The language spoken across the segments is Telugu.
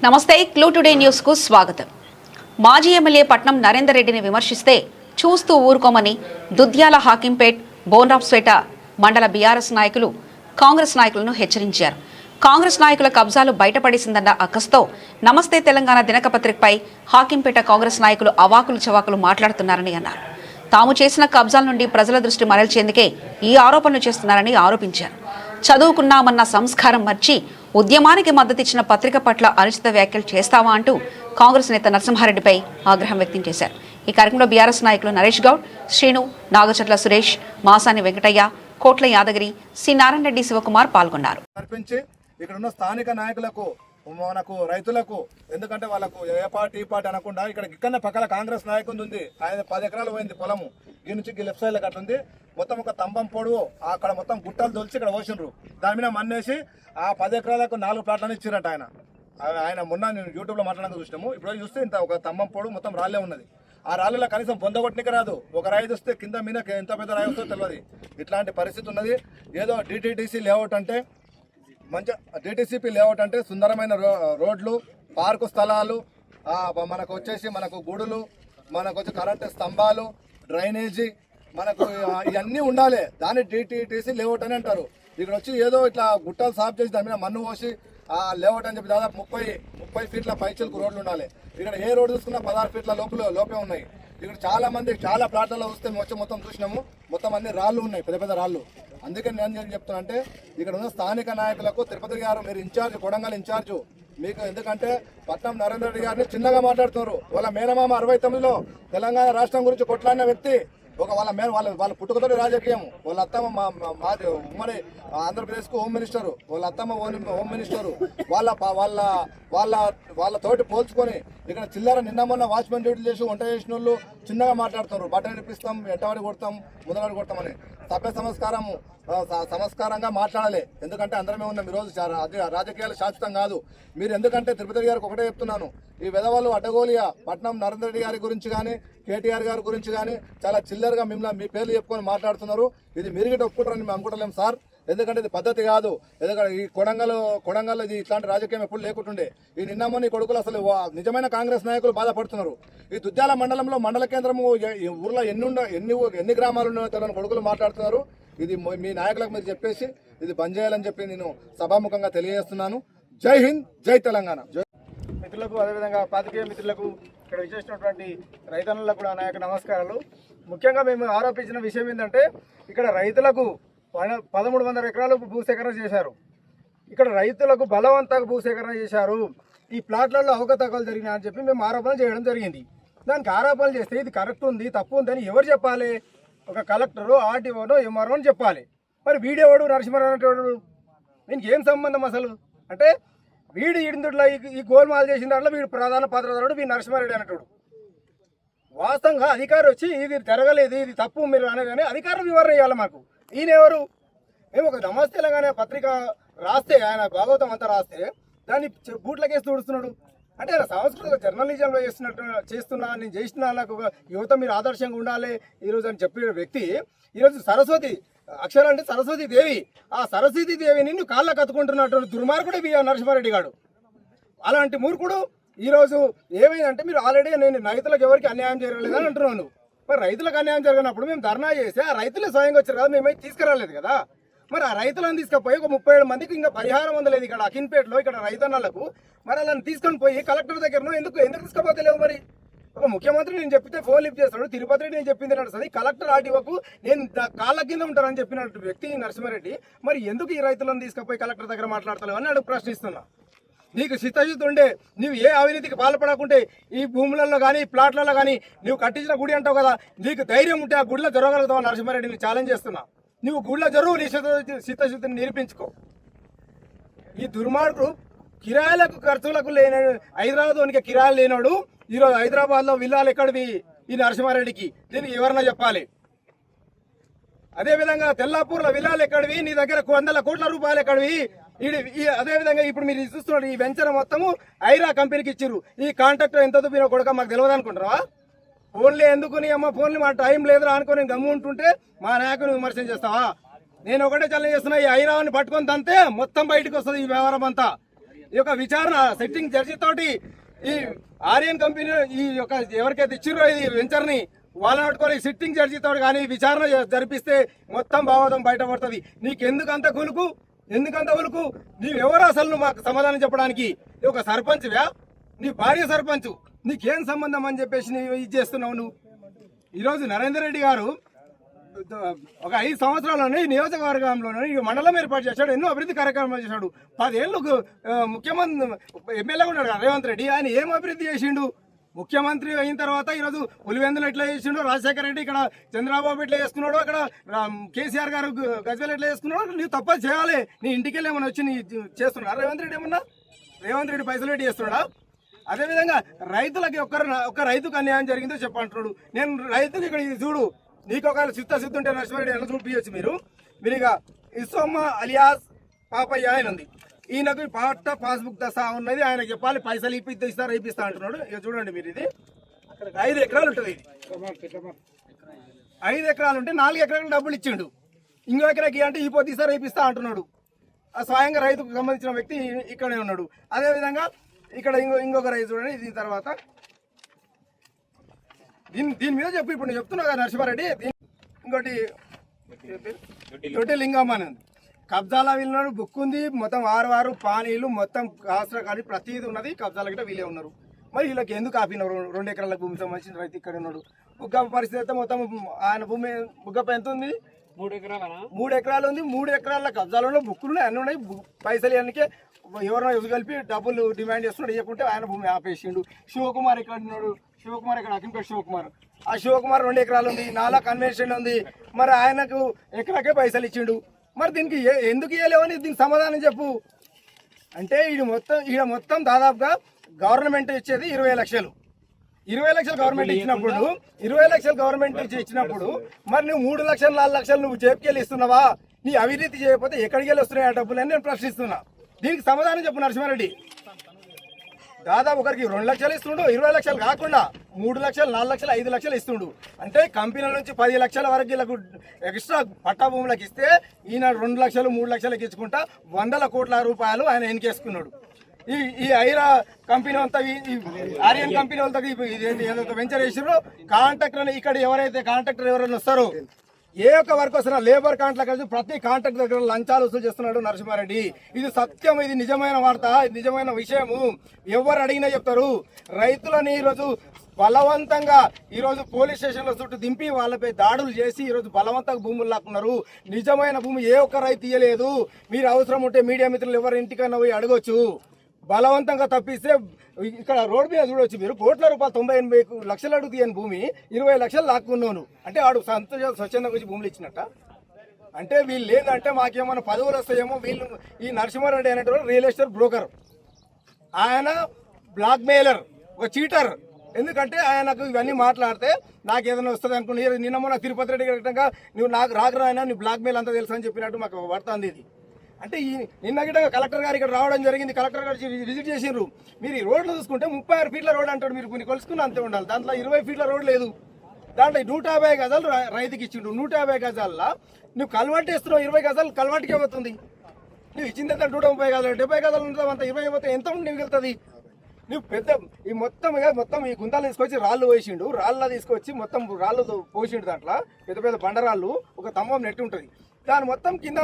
నమస్తే క్లూ టుడే న్యూస్ కు స్వాగతం. మాజీ ఎమ్మెల్యే పట్నం నరేందర్ రెడ్డిని విమర్శిస్తే చూస్తూ ఊరుకోమని దుద్యాల హాకింపేట్ బోన్రాప్స్పేట మండల బీఆర్ఎస్ నాయకులు కాంగ్రెస్ నాయకులను హెచ్చరించారు. కాంగ్రెస్ నాయకుల కబ్జాలు బయటపడేసిందన్న అక్కస్తో నమస్తే తెలంగాణ దినపత్రికపై హాకింపేట కాంగ్రెస్ నాయకులు అవాకులు చవాకులు మాట్లాడుతున్నారని అన్నారు. తాము చేసిన కబ్జాల నుండి ప్రజల దృష్టి మరల్చేందుకే ఈ ఆరోపణలు చేస్తున్నారని ఆరోపించారు. చదువుకున్నామన్న సంస్కారం మర్చి ఉద్యమానికి మద్దతిచ్చిన పత్రిక పట్ల అనుచిత వ్యాఖ్యలు చేస్తావా అంటూ కాంగ్రెస్ నేత నరసింహారెడ్డిపై ఆగ్రహం వ్యక్తం చేశారు. ఈ కార్యక్రమంలో బీఆర్ఎస్ నాయకులు నరేష్ గౌడ్, శ్రీను, నాగచర్ల సురేష్, మాసాని వెంకటయ్య, కోట్ల యాదగిరి, సి నారాయణ రెడ్డి, శివకుమార్ పాల్గొన్నారు. ఇక్కడ ఉన్న స్థానిక నాయకులకు, మనకు రైతులకు, ఎందుకంటే వాళ్ళకు ఏ పార్టీ అనకుండా ఇక్కడ పక్కన కాంగ్రెస్ నాయకుడు ఉంది. ఆయన 10 ఎకరాలు పోయింది పొలము. ఈ నుంచి లెఫ్ట్ సైడ్ అట్లా ఉంది. మొత్తం ఒక తంబం పొడువు అక్కడ మొత్తం గుట్టలు తొలిచి ఇక్కడ పోసిండ్రు. దాని మీద మన్నేసి ఆ 10 ఎకరాలకు 4 ప్లాట్లను ఇచ్చిరట. ఆయన మొన్న నేను యూట్యూబ్లో మాట్లాడడానికి చూసినాము. ఇప్పుడు చూస్తే ఇంత ఒక తంబం పొడువు మొత్తం రాళ్ళే ఉన్నది. ఆ రాళ్ళలో కనీసం పొందగొట్టనికి రాదు. ఒక రాయి చూస్తే కింద మీద ఎంత పెద్ద రాయి వస్తుందో తెలియదు. ఇట్లాంటి పరిస్థితి ఉన్నది. ఏదో డిటిడిసి లేఅవుట్ అంటే మంచి డిటిసిపి లేఅవుట్ అంటే సుందరమైన రోడ్లు, పార్కు స్థలాలు, మనకు వచ్చేసి మనకు గుడులు, మనకు వచ్చి కరెంటు స్తంభాలు, డ్రైనేజీ, మనకు ఇవన్నీ ఉండాలి. దాన్ని డిటిటిసి లేఅవుట్ అని అంటారు. ఇక్కడ వచ్చి ఏదో ఇట్లా గుట్టలు సాఫ్ చేసి దాని మీద మన్ను పోసి ఆ లేఅవుట్ అని చెప్పి దాదాపు 30 ఫీట్ల పైచలకు రోడ్లు ఉండాలి. ఇక్కడ ఏ రోడ్డు చూసుకున్నా 16 ఫీట్ల లోపే ఉన్నాయి. ఇక్కడ చాలా మంది చాలా ప్లాట్లలో వస్తే వచ్చి మొత్తం చూసినాము. మొత్తం అన్ని రాళ్ళు ఉన్నాయి, పెద్ద పెద్ద రాళ్ళు. అందుకని నేను ఏం చెప్తున్నా అంటే ఇక్కడ ఉన్న స్థానిక నాయకులకు తిరుపతి గారు మీరు ఇన్ఛార్జ్, కొడంగల్ ఇన్ఛార్జ్ మీకు, ఎందుకంటే పట్నం నరేందర్ రెడ్డి గారిని చిన్నగా మాట్లాడుతున్నారు. వాళ్ళ మేనమామ 69లో తెలంగాణ రాష్ట్రం గురించి కొట్లాడిన వ్యక్తి. వాళ్ళ పుట్టుకతోటి రాజకీయం. వాళ్ళ అత్తమ్మ మాది ఉమ్మడి ఆంధ్రప్రదేశ్కు హోమ్ మినిస్టరు, వాళ్ళ అత్తమ్మ హోమ్ మినిస్టరు. వాళ్ళతోటి పోల్చుకొని ఇక్కడ చిల్లర నిన్న మొన్న వాచ్మెన్ డ్యూటీ చేసి వంట చేసిన వాళ్ళు చిన్నగా మాట్లాడుతున్నారు. బట్టలు ఇప్పిస్తాం, ఎట్టవాడి కొడతాం, ముందవాడి కొడతామని. సభ్య సంస్కారంగా మాట్లాడాలి. ఎందుకంటే అందరమే ఉన్నాం ఈరోజు. రాజకీయాలు శాశ్వతం కాదు. మీరు ఎందుకంటే తిరుపతి గారికి ఒకటే చెప్తున్నాను, ఈ విధవాళ్ళు అడ్డగోలియా పట్నం నరేందర్ రెడ్డి గారి గురించి కానీ కేటీఆర్ గారి గురించి కానీ చాలా చిల్లరగా మిమ్మల్ని మీ పేర్లు చెప్పుకొని మాట్లాడుతున్నారు. ఇది మీరు గిట్ట ఒప్పుకుంటారని మేము అనుకుంటలేం సార్. ఎందుకంటే ఇది పద్ధతి కాదు. ఎందుకంటే ఈ కొడంగల్లో ఇది ఇట్లాంటి రాజకీయం ఎప్పుడు లేకుంటుండే. ఈ నిన్నమని కొడుకులు అసలు నిజమైన కాంగ్రెస్ నాయకులు బాధపడుతున్నారు. ఈ దుద్యాల మండలంలో మండల కేంద్రము ఊర్లో ఎన్ని గ్రామాలు ఉన్నాయో తెలియని కొడుకులు మాట్లాడుతున్నారు. ఇది మీ నాయకులకు మీరు చెప్పేసి ఇది బంద్ చేయాలని చెప్పి నేను సభాముఖంగా తెలియజేస్తున్నాను. జై హింద్, జై తెలంగాణ. మిత్రులకు, అదేవిధంగా పాత్రికేయ మిత్రులకు, ఇక్కడ విచ్చేసినటువంటి రైతన్నులకు కూడా నా యొక్క నమస్కారాలు. ముఖ్యంగా మేము ఆరోపించిన విషయం ఏంటంటే ఇక్కడ రైతులకు 1300 ఎకరాలు భూసేకరణ చేశారు. ఇక్కడ రైతులకు బలవంతంగా భూసేకరణ చేశారు. ఈ ప్లాట్లలో అవకతవకలు జరిగినాయని చెప్పి మేము ఆరోపణ చేయడం జరిగింది. దానికి ఆరోపణలు చేస్తే ఇది కరెక్ట్ ఉంది, తప్పు ఉందని ఎవరు చెప్పాలి? ఒక కలెక్టరు, ఆర్టీఓనో, ఎంఆర్ఓ అని చెప్పాలి. మరి వీడేవాడు నరసింహారెడ్డి, దీనికి ఏం సంబంధం అసలు? అంటే వీడు ఇందులో ఈ గోల్మాల్ చేసిన దాంట్లో వీడు ప్రధాన పాత్రధారుడు వీడు నరసింహారెడ్డి అనేటోడు. వాస్తవంగా అధికారి వచ్చి ఇది జరగలేదు, ఇది తప్పు మీరు అనగానే అధికారులు వివరణ ఇవ్వాలి మాకు. ఈయనెవరు? మేము ఒక నమస్తే తెలంగాణ పత్రిక రాస్తే, ఆయన భాగవతం అంతా రాస్తే దాన్ని బూట్లకేసి తుడుస్తున్నాడు. అంటే సాంస్కృతిక జర్నలిజంలో చేస్తున్నా, నేను చేసిన నాకు యువత మీరు ఆదర్శంగా ఉండాలి ఈరోజు అని చెప్పిన వ్యక్తి ఈరోజు సరస్వతి అక్షరాలు అంటే సరస్వతి దేవి, ఆ సరస్వతి దేవిని నువ్వు కాళ్ళ కత్తుకుంటున్నటువంటి దుర్మార్గుడే నరసింహారెడ్డి గారు. అలాంటి మూర్ఖుడు ఈరోజు ఏమైందంటే మీరు ఆల్రెడీ నేను రైతులకు ఎవరికి అన్యాయం జరగలేదని అంటున్నాను. మరి రైతులకు అన్యాయం జరిగినప్పుడు మేము ధర్నా చేస్తే ఆ రైతులే స్వయంగా వచ్చారు కదా, మేమైతే తీసుకురాలేదు కదా. మరి ఆ రైతులను తీసుకుపోయి ఒక 37 మందికి ఇంకా పరిహారం అందలేదు ఇక్కడ అకిన్పేటలో, ఇక్కడ రైతన్నలకు. మరి అలాని తీసుకొని పోయి కలెక్టర్ దగ్గరను ఎందుకు తీసుకుపోతలేవు? మరి ఒక ముఖ్యమంత్రి నేను చెప్తే ఫోన్ లిఫ్ట్ చేస్తాడు, తిరుపతి రెడ్డి నేను చెప్పింది నడుస్తుంది, కలెక్టర్ ఆర్టీఓకు నేను కాళ్ళ కింద ఉంటారని చెప్పినట్టు వ్యక్తి నరసింహారెడ్డి. మరి ఎందుకు ఈ రైతులను తీసుకుపోయి కలెక్టర్ దగ్గర మాట్లాడతలేవు అని అడుగు ప్రశ్నిస్తున్నా. నీకు చిత్తశుద్ధి ఉండే నువ్వు ఏ అవినీతికి పాల్పడకుంటే ఈ భూములలో కానీ ప్లాట్లలో కానీ నువ్వు కట్టించిన గుడి అంటావు కదా, నీకు ధైర్యం ఉంటే ఆ గుడిలో జరగలుగుతావు నరసింహారెడ్డిని ఛాలెంజ్ చేస్తున్నా. నువ్వు గుడిలో జరువు, నీ చిత్తశుద్ధిని నిరూపించుకో. ఈ దుర్మార్గుడు కిరాయిలకు ఖర్చులకు లేని హైదరాబాద్ కిరాయిలు లేనాడు. ఈరోజు హైదరాబాద్లో విల్లాలు ఎక్కడివి ఈ నరసింహారెడ్డికి? దీనికి ఎవరన్నా చెప్పాలి. అదేవిధంగా తెల్లాపూర్లో విల్లాలు ఎక్కడివి? నీ దగ్గర 100 కోట్ల రూపాయలు ఎక్కడివి? అదేవిధంగా ఇప్పుడు మీరు చూస్తున్నాడు ఈ వెంచర్ మొత్తము ఐరా కంపెనీకి ఇచ్చిర్రు. ఈ కాంట్రాక్టర్ ఎంత దుబ్బినో కొడుక మాకు తెలియదు అనుకుంటారా? ఫోన్లే ఎందుకుని అమ్మ, ఫోన్లు మా టైం లేదురా అనుకుని గమ్ము ఉంటుంటే మా నాయకుని విమర్శన చేస్తావా? నేను ఒకటే ఛాలెంజ్ చేస్తున్నా, ఈ ఐరాన్ని పట్టుకొని తంతే మొత్తం బయటకు వస్తుంది ఈ వ్యవహారం అంతా. ఈ యొక్క విచారణ సిట్టింగ్ జడ్జి తోటి ఈ ఆర్యన్ కంపెనీ ఈ యొక్క ఎవరికైతే ఇచ్చిరో ఇది వెంచర్ని వాళ్ళని పట్టుకొని సిట్టింగ్ జడ్జి తోటి కానీ విచారణ జరిపిస్తే మొత్తం భావాదం బయటపడుతుంది. నీకెందుకంత కొలుకు, ఎందుకంత కొలుకు? నీవెవరు అసలు నువ్వు మాకు సమాధానం చెప్పడానికి? ఒక సర్పంచ్వా? నీ భార్య సర్పంచ్, నీకేం సంబంధం అని చెప్పేసి నువ్వు ఇది చేస్తున్నావు. నువ్వు ఈరోజు నరేందర్ రెడ్డి గారు ఒక 5 సంవత్సరాల్లోనే ఈ నియోజకవర్గంలోనే ఈ మండలం ఏర్పాటు చేశాడు, ఎన్నో అభివృద్ధి కార్యక్రమాలు చేశాడు. 10 ఏళ్ళు ముఖ్యమంత్రి ఎమ్మెల్యేగా ఉన్నాడు రేవంత్ రెడ్డి. ఆయన ఏం అభివృద్ధి చేసిండు? ముఖ్యమంత్రి అయిన తర్వాత ఈరోజు పులివెందులు ఎట్లా చేసిండు, రాజశేఖర రెడ్డి ఇక్కడ చంద్రబాబు ఎట్లా చేసుకున్నాడు, అక్కడ కేసీఆర్ గారు గజ్వేల్ ఎట్లా చేసుకున్నాడు. నువ్వు తప్ప చేయాలి. నీ ఇంటికి వెళ్ళి ఏమన్నా వచ్చి నీ చేస్తున్నాడు రేవంత్ రెడ్డి? ఏమన్నా రేవంత్ రెడ్డి పైసలు పెట్టి చేస్తున్నాడా? అదేవిధంగా రైతులకి ఒక్క రైతుకు అన్యాయం జరిగిందో చెప్పంటున్నాడు. నేను రైతులు ఇక్కడ ఇది చూడు, నీకు ఒక సిద్ధ ఉంటే నరసింహారెడ్డి ఎలా చూపించచ్చు మీరు ఇక ఇసోమ్మ అలియాస్ పాపయ్య ఆయన ఉంది. ఈయనకు పాట పాస్బుక్ దశ ఉన్నది, ఆయనకు చెప్పాలి పైసలు ఇప్పిస్తా అంటున్నాడు. ఇక చూడండి మీరు, ఇది 5 ఎకరాలు ఉంటుంది. ఇది 5 ఎకరాలు ఉంటే 4 ఎకరాలకు డబ్బులు ఇచ్చిండు. ఇంకో ఎకరాకి అంటే ఈ పొద్దు ఇప్పిస్తా అంటున్నాడు. స్వయంగా రైతుకు సంబంధించిన వ్యక్తి ఇక్కడే ఉన్నాడు. అదేవిధంగా ఇక్కడ ఇంకొక రైతు చూడండి. దీని తర్వాత దీని మీద చెప్పు. ఇప్పుడు నేను చెప్తున్నా కదా నరసింహారెడ్డి. ఇంకోటి తొట్టి లింగమ్మ అని ఉంది. కబ్జాల వీళ్ళు బుక్ ఉంది, మొత్తం 6 పానీలు మొత్తం కాస్త కానీ ప్రతిదీ ఉన్నది. కబ్జాల గిట్ట వీళ్ళే ఉన్నారు. మరి వీళ్ళకి ఎందుకు ఆపినారు? 2 ఎకరాల భూమి సంబంధించిన రైతు ఇక్కడ ఉన్నాడు. బుగ్గ పరిస్థితి అయితే మొత్తం ఆయన భూమి బుగ్గపై ఎంత ఉంది? 3 ఎకరాలు ఉంది. 3 ఎకరాల కబ్జాలలో బుక్కులు ఉన్నాయి, అన్నీ ఉన్నాయి. పైసలు ఇవన్నీకే ఎవరైనా కలిపి డబ్బులు డిమాండ్ చేస్తున్నాడు. ఇవ్వకుంటే ఆయన భూమి ఆపేసిండు. శివకుమార్ ఇక్కడ ఉన్నాడు. శివకుమార్ ఇక్కడ అఖింపేట శివకుమార్. ఆ శివకుమార్ 2 ఎకరాలు ఉంది, 4 కన్వెన్షన్ ఉంది. మరి ఆయనకు ఎకరాకే పైసలు ఇచ్చిండు. మరి దీనికి ఎందుకు ఇవ్వలేవని దీనికి సమాధానం చెప్పు. అంటే ఈడ మొత్తం దాదాపుగా గవర్నమెంట్ ఇచ్చేది 20 లక్షలు. 20 లక్షలు గవర్నమెంట్ ఇచ్చినప్పుడు 20 లక్షలు గవర్నమెంట్ ఇచ్చినప్పుడు మరి నువ్వు 3 లక్షలు 4 లక్షలు నువ్వు జేబుకెళ్ళి ఇస్తున్నావా? నీ అవినీతి చేయకపోతే ఎక్కడికి వెళ్ళి వస్తున్నాయి ఆ డబ్బులు అని నేను ప్రశ్నిస్తున్నా. దీనికి సమాధానం చెప్పు నరసింహారెడ్డి. దాదాపు ఒకరికి 2 లక్షలు ఇస్తుండు, 20 లక్షలు కాకుండా 3 లక్షలు 4 లక్షలు 5 లక్షలు ఇస్తుండు. అంటే కంపెనీల నుంచి 10 లక్షల వరకు వీళ్ళకు ఎక్స్ట్రా పట్టా భూములకు ఇస్తే ఈయన 2 లక్షలు 3 లక్షలకు ఇచ్చుకుంటా 100 కోట్ల రూపాయలు ఆయన ఎన్నికేసుకున్నాడు. ఈ ఐరా కంపెనీ అంతా ఈ ఆర్యన్ కంపెనీ వాళ్ళతో ఏదైతే వెంచర్ చేసిరో కాంట్రాక్టర్ ఇక్కడ ఎవరైతే కాంట్రాక్టర్ ఎవరైనా వస్తారో ఏ ఒక్క వర్క్ వస్తున్నా లేబర్ కాంట్రాక్ట్ ప్రతి కాంట్రాక్ట్ దగ్గర లంచాలు వసూలు చేస్తున్నాడు నరసింహారెడ్డి. ఇది సత్యం, ఇది నిజమైన వార్త, నిజమైన విషయము. ఎవరు అడిగినా చెప్తారు. రైతులని ఈరోజు బలవంతంగా ఈరోజు పోలీస్ స్టేషన్ల చుట్టూ దింపి వాళ్ళపై దాడులు చేసి ఈరోజు బలవంతంగా భూములు లాక్కున్నారు. నిజమైన భూమి ఏ ఒక్క రైతు ఇయ్యలేదు. మీరు అవసరం ఉంటే మీడియా మిత్రులు ఎవరి ఇంటికన్నా పోయి అడగొచ్చు. బలవంతంగా తప్పిస్తే ఇక్కడ రోడ్డు మీద చూడవచ్చు మీరు, కోట్ల రూపాయలు 90-80 లక్షలు అడుగుతాయని భూమి 20 లక్షలు లాక్కున్నాను అంటే ఆడు స్వచ్ఛందంగా వచ్చి భూములు ఇచ్చినట్ట. అంటే వీళ్ళు లేదంటే మాకేమైనా పదవులు వస్తాయేమో. వీళ్ళు ఈ నరసింహారెడ్డి అనేటువంటి రియల్ ఎస్టేట్ బ్రోకర్, ఆయన బ్లాక్ మెయిలర్, ఒక చీటర్. ఎందుకంటే ఆయనకు ఇవన్నీ మాట్లాడితే నాకు ఏదైనా వస్తుంది అనుకుని నిన్న మొన్న తిరుపతి రెడ్డి గట్టంగా నువ్వు నాకు రాకరాయినా నీ బ్లాక్ మెయిల్ అంతా తెలుసు అని చెప్పినట్టు మాకు పడుతుంది. ఇది అంటే నిన్న గిట్ట కలెక్టర్ గారు ఇక్కడ రావడం జరిగింది. కలెక్టర్ గారు విజిట్ చేసిండ్రు. మీరు ఈ రోడ్లు చూసుకుంటే 36 ఫీట్ల రోడ్ అంటాడు. మీరు కొన్ని కొలుసుకుని అంతే ఉండాలి. దాంట్లో 20 ఫీట్ల రోడ్ లేదు. దాంట్లో 150 గజాలు రైతుకి ఇచ్చిండు. 150 గజాల్లో నువ్వు కల్వర్ట్ ఇస్తున్నావు. 20 గజాలు కల్వర్ట్కి అవుతుంది. నువ్వు ఇచ్చింది ఎంత 130 గజాలు, 70 గజాలు ఉంటుంది. అంత 20 పోతే ఎంత ఉండి మిగులుతుంది? నువ్వు పెద్ద ఈ మొత్తం ఈ గుంతాలు తీసుకొచ్చి రాళ్ళు పోసిండు. రాళ్ళ తీసుకొచ్చి మొత్తం రాళ్ళు పోసిండు. దాంట్లో పెద్ద పెద్ద బండరాళ్ళు, ఒక స్తంభం నెట్టి ఉంటుంది. దాని మొత్తం కింద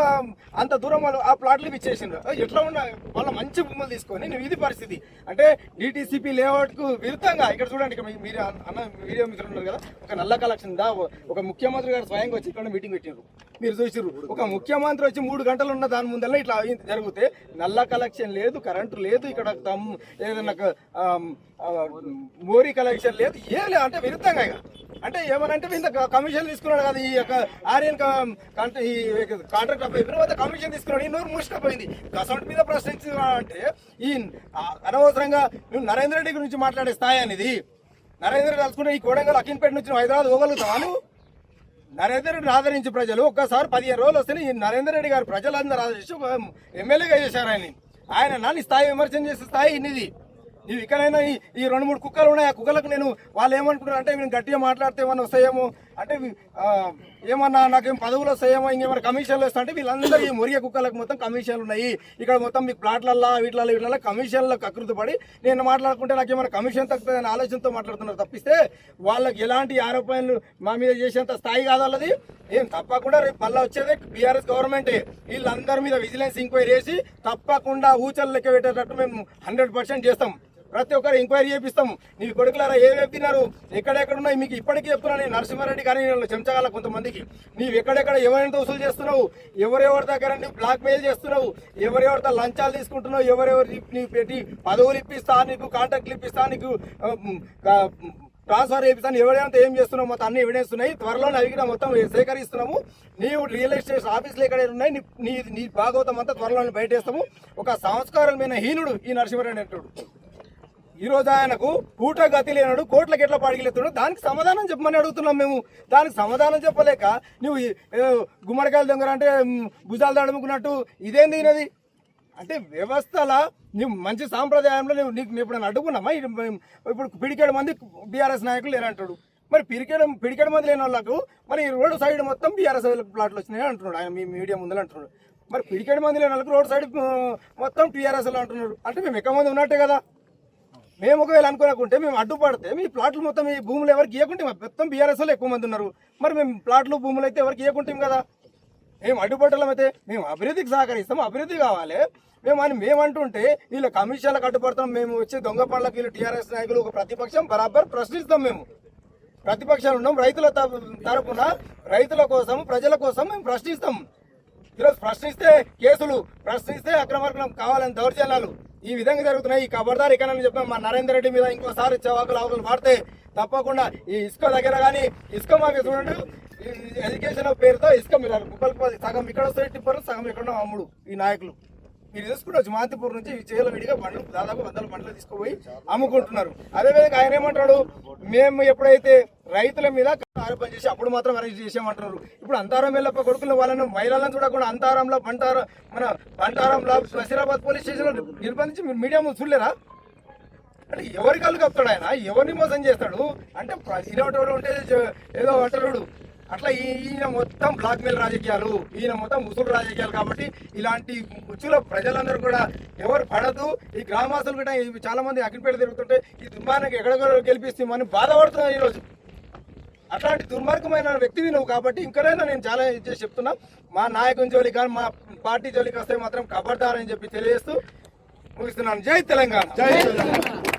అంత దూరం వాళ్ళు ఆ ప్లాట్లు ఇచ్చేసిండ్రు. ఎట్లా ఉన్న వాళ్ళ మంచి భూములు తీసుకొని నువ్వు ఇది పరిస్థితి. అంటే డిటీసీపీ లేఅవుట్కు విరుద్ధంగా ఇక్కడ చూడండి. మీరు అన్న వీడియో మిత్రులు ఉన్నారు కదా, ఒక నల్ల కలెక్షన్ ఒక ముఖ్యమంత్రి గారు స్వయంగా వచ్చి ఇక్కడ మీటింగ్ పెట్టినారు. మీరు చూసిర్రు. ఒక ముఖ్యమంత్రి వచ్చి 3 గంటలు ఉన్న దాని ముందల్లా ఇట్లా జరిగితే నల్ల కలెక్షన్ లేదు, కరెంటు లేదు, ఇక్కడ ఏదన్నా మోరీ కలెక్షన్ లేదు, ఏం లేదు. అంటే విరుద్ధంగా అంటే ఏమనంటే ఇంత కమిషన్ తీసుకున్నాడు కదా ఈ యొక్క ఆర్యన్ కాంట్రాక్ట్ అబ్బాయి కమిషన్ తీసుకున్నాడు. ఈ నోరు మూసుకపోయింది. గసంట్ మీద ప్రశ్నించాలంటే ఈ అనవసరంగా నువ్వు నరేంద్ర రెడ్డి గురించి మాట్లాడే స్థాయి అనేది. నరేంద్ర రెడ్డి తలుచుకుంటే ఈ కోడంగల్ అకిన్పేట నుంచి హైదరాబాద్ పోగలుగుతావా నువ్వు? నరేంద్ర రెడ్డిని ఆదరించి ప్రజలు ఒక్కసారి 15 రోజులు వస్తే ఈ నరేంద్ర రెడ్డి గారు ప్రజలందరూ ఆదరించి ఎమ్మెల్యేగా చేశారు ఆయన నాని స్థాయి విమర్శన చేసే స్థాయి ఇన్నిది. నీవు ఇక్కడైనా ఈ 2-3 కుక్కలు ఉన్నాయి. ఆ కుక్కలకు నేను వాళ్ళు ఏమనుకుంటారు అంటే మేము గట్టిగా మాట్లాడితే ఏమన్నా వస్తాయేమో, అంటే ఏమన్నా నాకేం పదవులు వస్తాయేమో ఇంకేమైనా కమిషన్లు వస్తా అంటే వీళ్ళందరూ ఈ మురిగే కుక్కలకు మొత్తం కమిషన్లు ఉన్నాయి. ఇక్కడ మొత్తం మీకు ప్లాట్లల్లో వీటిలో కమిషన్లకు అకృతి పడి నేను మాట్లాడుకుంటే నాకు ఏమైనా కమిషన్ తగ్గుతుందని ఆలోచనతో మాట్లాడుతున్నారు తప్పిస్తే వాళ్ళకి ఎలాంటి ఆరోపణలు మా మీద చేసేంత స్థాయి కాదు వాళ్ళది. ఏం తప్పకుండా రేపు మళ్ళీ వచ్చేది బీఆర్ఎస్ గవర్నమెంటే. వీళ్ళందరి మీద విజిలెన్స్ ఎంక్వైరీ చేసి తప్పకుండా ఊచలు లెక్క పెట్టేటట్టు మేము 100% చేస్తాం. ప్రతి ఒక్కరు ఎంక్వైరీ చేపిస్తాము. నీ కొడుకులారా ఏవేవి తిన్నారు, ఎక్కడెక్కడ ఉన్నాయి మీకు ఇప్పటికీ చెప్తున్నా. నేను నరసింహారెడ్డి కానీ చెంచగాల కొంతమందికి నీవు ఎక్కడెక్కడ ఎవరైనా వసూలు చేస్తున్నావు, ఎవరెవరి దగ్గర నువ్వు బ్లాక్ మెయిల్ చేస్తున్నావు, ఎవరెవరితో లంచాలు తీసుకుంటున్నావు, ఎవరెవరి నీకు పెట్టి పదవులు ఇప్పిస్తా, నీకు కాంట్రాక్ట్లు ఇప్పిస్తా, నీకు ట్రాన్స్ఫర్ చేపిస్తాను, ఎవరైనా ఏం చేస్తున్నావు మొత్తం అన్ని ఎవిడెన్స్ ఉన్నాయి. త్వరలోనే అవి మొత్తం సేకరిస్తున్నాము. నీవు రియల్ ఎస్టేట్ ఆఫీసులు ఎక్కడ ఉన్నాయి నీ భాగవతం అంతా త్వరలోనే బయటేస్తాము. ఒక సంస్కారమైన హీనుడు ఈ నరసింహారెడ్డి అంటాడు. ఈ రోజు ఆయనకు పూట గతి లేనాడు, కోట్లకి ఎట్లా పాడిగెత్తాడు, దానికి సమాధానం చెప్పమని అడుగుతున్నాం మేము. దానికి సమాధానం చెప్పలేక నువ్వు గుమ్మడికాయలు దొంగర అంటే భుజాలు దడుముకున్నట్టు ఇదేంది ఇది అంటే వ్యవస్థల నువ్వు మంచి సాంప్రదాయంలో నీకు ఎప్పుడైనా అడ్డుకున్నామా? ఇప్పుడు పిడికేడు మంది బీఆర్ఎస్ నాయకులు లేనంటాడు. మరి పిడికేడు మంది లేని వాళ్ళకు మరి రోడ్డు సైడ్ మొత్తం బీఆర్ఎస్ ప్లాట్లు వచ్చినాయి అంటున్నాడు ఆయన మీ మీడియా ముందర అంటున్నాడు. మరి పిడికేడు మంది లేని వాళ్ళకి రోడ్ సైడ్ మొత్తం టీఆర్ఎస్ అంటున్నారు. అంటే మేము ఎక్కువ మంది ఉన్నట్టే కదా. మేము ఒకవేళ అనుకోకుంటే మేము అడ్డుపడితే మీ ప్లాట్లు మొత్తం ఈ భూములు ఎవరికి ఇవ్వకుంటే మొత్తం బీఆర్ఎస్ వాళ్ళు ఎక్కువ మంది ఉన్నారు. మరి మేము ప్లాట్లు భూములు అయితే ఎవరికి ఇవ్వకుంటాం కదా. మేము అడ్డుపడటం అయితే మేము అభివృద్ధికి సహకరిస్తాం, అభివృద్ధి కావాలి మేము అంటుంటే వీళ్ళ కమిషన్లకు అడ్డుపడతాం. మేము వచ్చే దొంగ పనులకు వీళ్ళు టీఆర్ఎస్ నాయకులు ఒక ప్రతిపక్షం బరాబర్ ప్రశ్నిస్తాం. మేము ప్రతిపక్షాలు ఉన్నాం. రైతుల తరపున రైతుల కోసం ప్రజల కోసం మేము ప్రశ్నిస్తాం. ఈరోజు ప్రశ్నిస్తే కేసులు, ప్రశ్నిస్తే అక్రమార్గం కావాలని దౌర్జన్యాలు ఈ విధంగా జరుగుతున్నాయి. ఈ ఖబర్దార్ ఇక్కడ చెప్పాం మా నరేందర్ రెడ్డి మీద ఇంకోసారి చవాకులు వాడితే తప్పకుండా ఈ ఇసుక దగ్గర కానీ ఇసుక మాకు చూడండి ఎడ్యుకేషన్ పేరుతో ఇసుక మీరు కుక్కలకి సగం ఇక్కడ వస్తే టిప్పర్ సగం ఎక్కడ అమ్ముడు ఈ నాయకులు. మీరు చూసుకుంటే మాంతిపూర్ నుంచి చేల విడిగా బండ్లు దాదాపు 100 బండ్లు తీసుకుపోయి అమ్ముకుంటున్నారు. అదేవిధంగా ఆయన ఏమంటాడు, మేము ఎప్పుడైతే రైతుల మీద ఆరోపణ చేసి అప్పుడు మాత్రం అరెస్ట్ చేసామంటున్నారు. ఇప్పుడు అంతారం వెళ్ళప్ప కొడుకున్న వాళ్ళని మహిళలను చూడకుండా అంతారంలో బంటారంలో బషీరాబాద్ పోలీస్ స్టేషన్లో నిర్బంధించి మీరు మీడియా ముందు చూడలేరా? అంటే ఎవరి కళ్ళు కప్తాడు ఆయన, ఎవరిని మోసం చేస్తాడు అంటే ఉంటే ఏదో అంటాడు. అట్లా ఈయన మొత్తం బ్లాక్మెయిల్ రాజకీయాలు, ఈయన మొత్తం ముసులు రాజకీయాలు. కాబట్టి ఇలాంటి ముచ్చుల ప్రజలందరూ కూడా ఎవరు పడదు. ఈ గ్రామవాసులు కూడా చాలా మంది అగ్గిపేట తిరుగుతుంటే ఈ దుర్మార్గానికి ఎక్కడెక్కడ గెలిపిస్తామని బాధపడుతున్నాను ఈరోజు. అట్లాంటి దుర్మార్గమైన వ్యక్తివి నువ్వు. కాబట్టి ఇంకనైనా నేను చాలా చెప్తున్నా, మా నాయకుని జోలికి కానీ మా పార్టీ జోలికి వస్తే మాత్రం ఖబర్దార్ అని చెప్పి తెలియజేస్తూ ముగిస్తున్నాను. జై తెలంగాణ. జై తెలంగాణ.